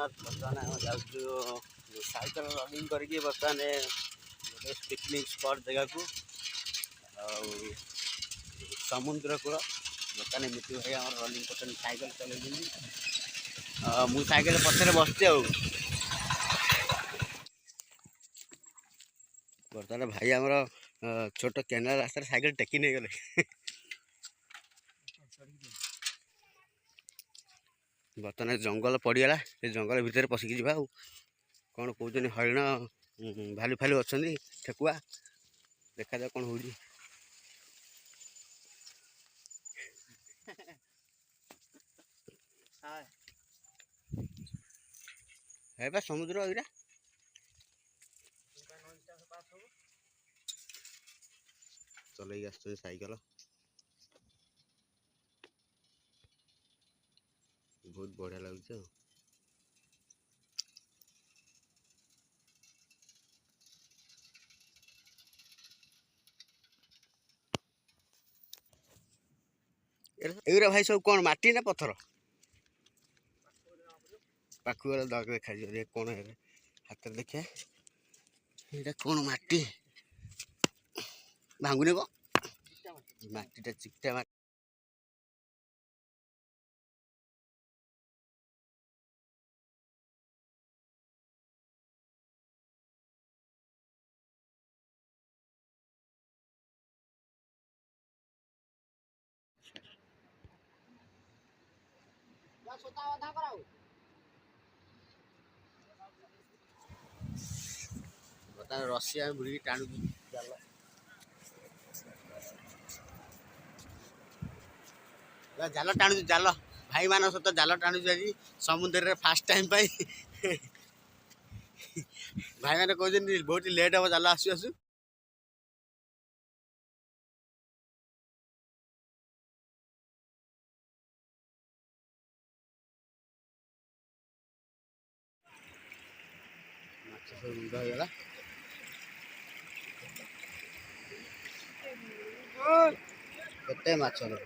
ଜଗନ୍ନାଥ। ବର୍ତ୍ତମାନ ଆମେ ଯାଉଛୁ ସାଇକେଲ ରନିଂ କରିକି ବର୍ତ୍ତମାନ ଗୋଟେ ପିକନିକ୍ ସ୍ପଟ୍ ଜାଗାକୁ ଆଉ ସମୁଦ୍ର କୂଳ। ବର୍ତ୍ତମାନ ମିଟୁ ଭାଇ ଆମର ରନିଂ କରୁଛନ୍ତି, ସାଇକେଲ ଚଲେଇଛନ୍ତି। ମୁଁ ସାଇକେଲ ପଛରେ ବସିଛି ଆଉ। ବର୍ତ୍ତମାନ ଭାଇ ଆମର ଛୋଟ କେନାଲ ରାସ୍ତାରେ ସାଇକେଲ ଟେକି ନେଇଗଲେ। ବର୍ତ୍ତମାନ ଜଙ୍ଗଲ ପଡ଼ିଗଲା, ସେ ଜଙ୍ଗଲ ଭିତରେ ପଶିକି ଯିବା ଆଉ। କ'ଣ କହୁଛନ୍ତି, ହରିଣ ଭାଲୁ ଫାଲୁ ଅଛନ୍ତି, ଠେକୁଆ, ଦେଖାଯାଉ କ'ଣ ହେଉଛି। ଏବେ ସମୁଦ୍ର ଏଇଟା ଚଲେଇକି ଆସୁଛନ୍ତି ସାଇକେଲ, ବହୁତ ବଢ଼ିଆ ଲାଗୁଛି ଆଉ। ଏଗୁରା ଭାଇ ସବୁ କ'ଣ ମାଟି ନା ପଥର? ପାଖକୁ ଗଲେ ଦେଖାଯିବ କ'ଣ ହାତରେ ଦେଖିବା। ଏଇଟା କ'ଣ ମାଟି? ଭାଙ୍ଗୁନି କ'ଣ? ମାଟିଟା ଚିକଟା ମାଟି। ବର୍ତ୍ତମାନ ରସି ଆମେ ଭିଡ଼ିକି ଟାଣୁଛୁ ଜାଲ। ଜାଲ ଟାଣୁଛୁ, ଜାଲ ଭାଇମାନଙ୍କ ସହିତ ଜାଲ ଟାଣୁଛୁ ଆଜି ସମୁଦ୍ରରେ ଫାଷ୍ଟ ଟାଇମ୍ ପାଇଁ। ଭାଇମାନେ କହୁଛନ୍ତି ବହୁତ ଲେଟ୍ ହେବ ଜାଲ ଆସୁ ଆସୁ। ମାଛ ସବୁ ମୁଣ୍ଡ ହେଇଗଲା। କେତେ ମାଛ ଦେଖ।